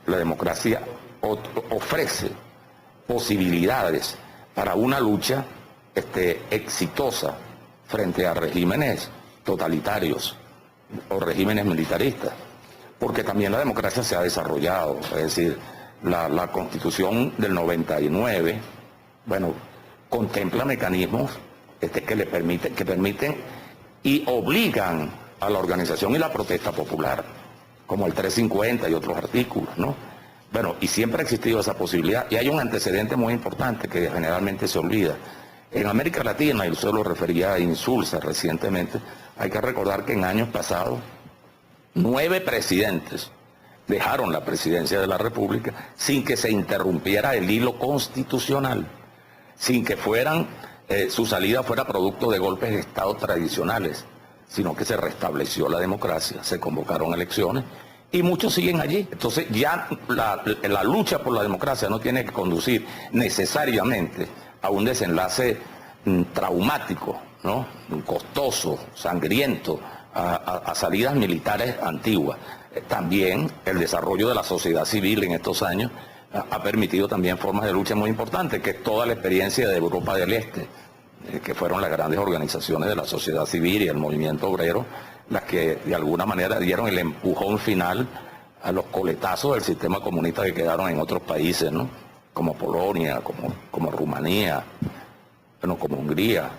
la democracia ofrece posibilidades para una lucha exitosa frente a regímenes totalitarios o regímenes militaristas, porque también la democracia se ha desarrollado. Es decir, la Constitución del 99, bueno, contempla mecanismos que permiten y obligan a la organización y la protesta popular, como el 350 y otros artículos, ¿no? Bueno, y siempre ha existido esa posibilidad, y hay un antecedente muy importante que generalmente se olvida. En América Latina, y usted lo refería a Insulza recientemente, hay que recordar que en años pasados 9 presidentes dejaron la presidencia de la República sin que se interrumpiera el hilo constitucional, sin que su salida fuera producto de golpes de Estado tradicionales, sino que se restableció la democracia, se convocaron elecciones y muchos siguen allí. Entonces ya la lucha por la democracia no tiene que conducir necesariamente a un desenlace traumático, ¿no? Costoso, sangriento, a salidas militares antiguas. También el desarrollo de la sociedad civil en estos años ha permitido también formas de lucha muy importantes, que es toda la experiencia de Europa del Este, que fueron las grandes organizaciones de la sociedad civil y el movimiento obrero, las que de alguna manera dieron el empujón final a los coletazos del sistema comunista que quedaron en otros países, ¿no? Como Polonia, como Rumanía, bueno, como Hungría,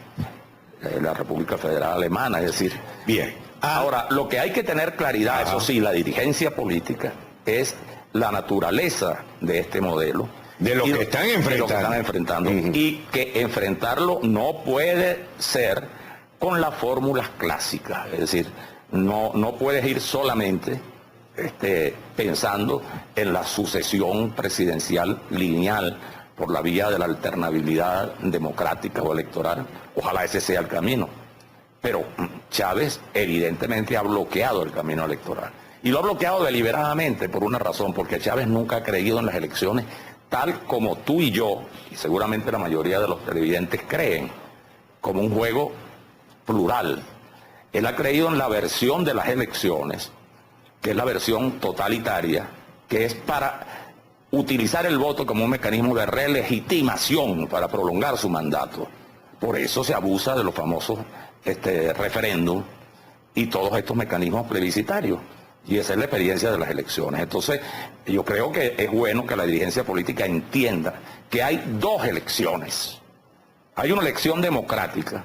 la República Federal Alemana, es decir. Bien. Ahora, lo que hay que tener claridad, eso sí, la dirigencia política, es la naturaleza de este modelo. De lo que están enfrentando. Y que enfrentarlo no puede ser con las fórmulas clásicas. Es decir, no puedes ir solamente pensando en la sucesión presidencial lineal por la vía de la alternabilidad democrática o electoral. Ojalá ese sea el camino. Pero Chávez evidentemente ha bloqueado el camino electoral. Y lo ha bloqueado deliberadamente por una razón, porque Chávez nunca ha creído en las elecciones tal como tú y yo, y seguramente la mayoría de los televidentes creen, como un juego plural. Él ha creído en la versión de las elecciones, que es la versión totalitaria, que es para utilizar el voto como un mecanismo de relegitimación para prolongar su mandato. Por eso se abusa de los famosos referéndum y todos estos mecanismos plebiscitarios. Y esa es la experiencia de las elecciones. Entonces, yo creo que es bueno que la dirigencia política entienda que hay dos elecciones. Hay una elección democrática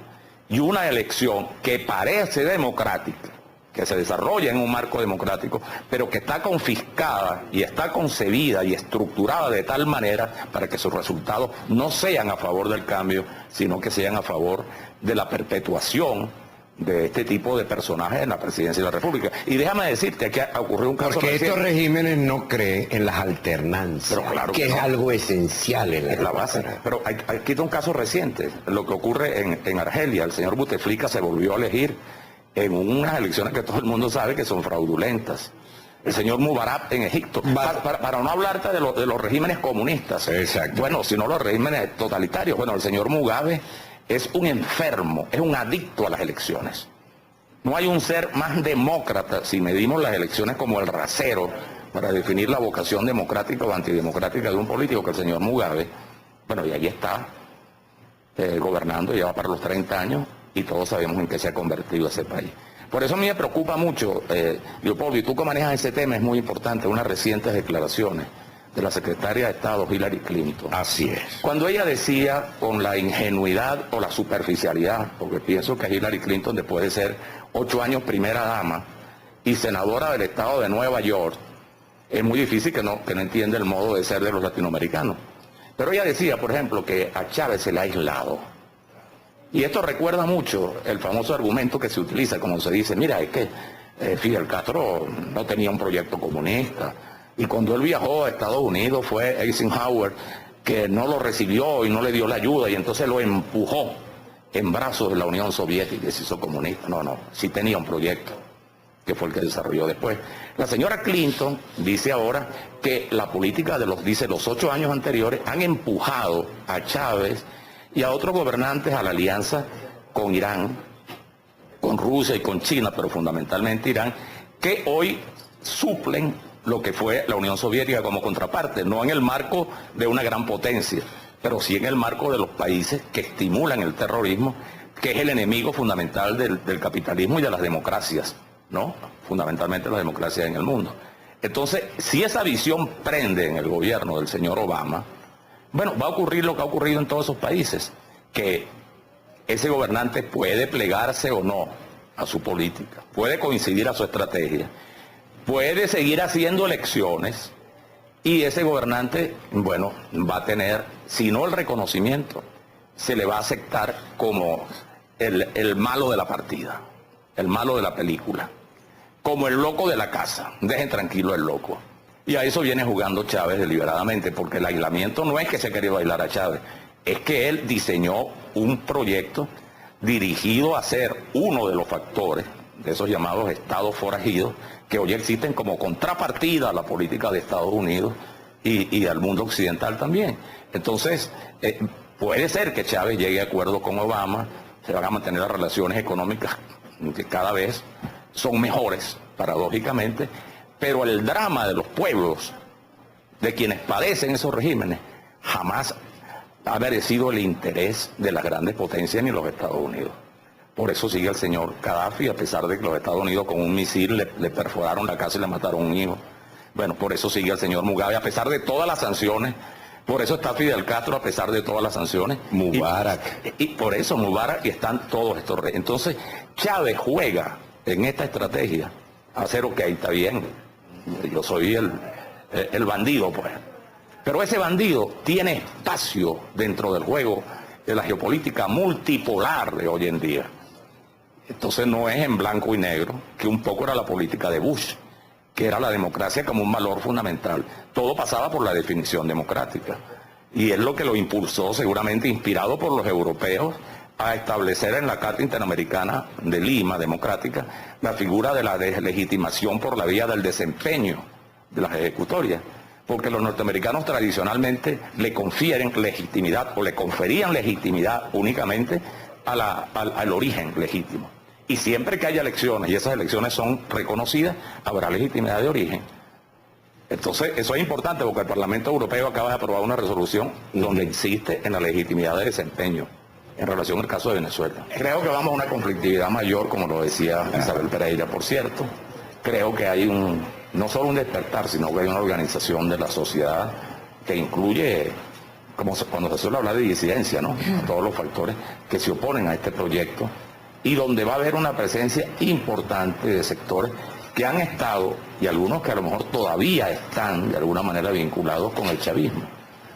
y una elección que parece democrática, que se desarrolla en un marco democrático, pero que está confiscada y está concebida y estructurada de tal manera para que sus resultados no sean a favor del cambio, sino que sean a favor de la perpetuación de este tipo de personajes en la presidencia de la República. Y déjame decirte que ocurrió un caso porque estos regímenes no creen en las alternancias, pero claro que es algo esencial en la base. Pero aquí está un caso reciente, lo que ocurre en Argelia. El señor Bouteflika se volvió a elegir en unas elecciones que todo el mundo sabe que son fraudulentas. El señor Mubarak en Egipto, para no hablarte de los regímenes comunistas. Exacto. Bueno, sino los regímenes totalitarios. Bueno, el señor Mugabe es un enfermo, es un adicto a las elecciones. No hay un ser más demócrata, si medimos las elecciones como el rasero para definir la vocación democrática o antidemocrática de un político, que el señor Mugabe. Bueno, y ahí está, gobernando, ya va para los 30 años, y todos sabemos en qué se ha convertido ese país. Por eso a mí me preocupa mucho, Leopoldo, y tú que manejas ese tema, es muy importante, unas recientes declaraciones de la secretaria de Estado, Hillary Clinton. Así es. Cuando ella decía, con la ingenuidad o la superficialidad, porque pienso que Hillary Clinton, después de ser 8 años primera dama y senadora del estado de Nueva York, es muy difícil que no entienda el modo de ser de los latinoamericanos. Pero ella decía, por ejemplo, que a Chávez se le ha aislado. Y esto recuerda mucho el famoso argumento que se utiliza, como se dice, mira, es que Fidel Castro no tenía un proyecto comunista. Y cuando él viajó a Estados Unidos fue Eisenhower que no lo recibió y no le dio la ayuda y entonces lo empujó en brazos de la Unión Soviética y se hizo comunista. No, sí tenía un proyecto, que fue el que desarrolló después. La señora Clinton dice ahora que la política de los 8 años anteriores han empujado a Chávez y a otros gobernantes a la alianza con Irán, con Rusia y con China, pero fundamentalmente Irán, que hoy suplen lo que fue la Unión Soviética como contraparte, no en el marco de una gran potencia, pero sí en el marco de los países que estimulan el terrorismo, que es el enemigo fundamental del capitalismo y de las democracias, ¿no? Fundamentalmente las democracias en el mundo. Entonces, si esa visión prende en el gobierno del señor Obama, bueno, va a ocurrir lo que ha ocurrido en todos esos países, que ese gobernante puede plegarse o no a su política, puede coincidir a su estrategia, puede seguir haciendo elecciones y ese gobernante, bueno, va a tener, si no el reconocimiento, se le va a aceptar como el malo de la partida, el malo de la película, como el loco de la casa. Dejen tranquilo el loco. Y a eso viene jugando Chávez deliberadamente, porque el aislamiento no es que se quería bailar a Chávez, es que él diseñó un proyecto dirigido a ser uno de los factores de esos llamados estados forajidos que hoy existen como contrapartida a la política de Estados Unidos y al mundo occidental también. Entonces, puede ser que Chávez llegue a acuerdo con Obama, se van a mantener las relaciones económicas que cada vez son mejores, paradójicamente, pero el drama de los pueblos, de quienes padecen esos regímenes, jamás ha merecido el interés de las grandes potencias ni los Estados Unidos. Por eso sigue el señor Gaddafi, a pesar de que los Estados Unidos con un misil le perforaron la casa y le mataron un hijo. Bueno, por eso sigue el señor Mugabe, a pesar de todas las sanciones. Por eso está Fidel Castro, a pesar de todas las sanciones. Mubarak. Y por eso Mubarak y están todos estos reyes. Entonces, Chávez juega en esta estrategia a hacer, ok, está bien, yo soy el bandido, pues. Pero ese bandido tiene espacio dentro del juego de la geopolítica multipolar de hoy en día. Entonces no es en blanco y negro, que un poco era la política de Bush, que era la democracia como un valor fundamental. Todo pasaba por la definición democrática. Y es lo que lo impulsó, seguramente inspirado por los europeos, a establecer en la Carta Interamericana de Lima, democrática, la figura de la deslegitimación por la vía del desempeño de las ejecutorias. Porque los norteamericanos tradicionalmente le confieren legitimidad o le conferían legitimidad únicamente al origen legítimo. Y siempre que haya elecciones y esas elecciones son reconocidas, habrá legitimidad de origen. Entonces, eso es importante porque el Parlamento Europeo acaba de aprobar una resolución donde insiste en la legitimidad de desempeño en relación al caso de Venezuela. Creo que vamos a una conflictividad mayor, como lo decía Isabel Pereira, por cierto. Creo que hay no solo un despertar, sino que hay una organización de la sociedad que incluye, cuando se suele hablar de disidencia, ¿no? Todos los factores que se oponen a este proyecto y donde va a haber una presencia importante de sectores que han estado, y algunos que a lo mejor todavía están de alguna manera vinculados con el chavismo.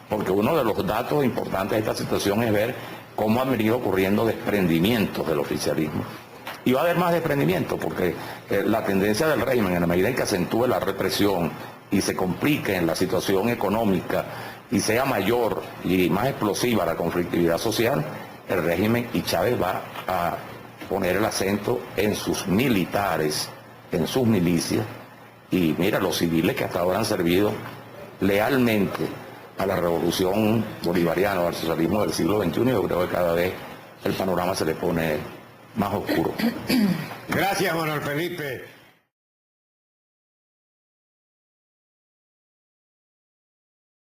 Porque uno de los datos importantes de esta situación es ver cómo han venido ocurriendo desprendimientos del oficialismo. Y va a haber más desprendimiento porque la tendencia del régimen, en la medida en que acentúe la represión y se complique en la situación económica y sea mayor y más explosiva la conflictividad social, el régimen y Chávez va a poner el acento en sus militares, en sus milicias, y mira, los civiles que hasta ahora han servido lealmente a la revolución bolivariana, al socialismo del siglo XXI, yo creo que cada vez el panorama se le pone más oscuro. Gracias, Manuel Felipe.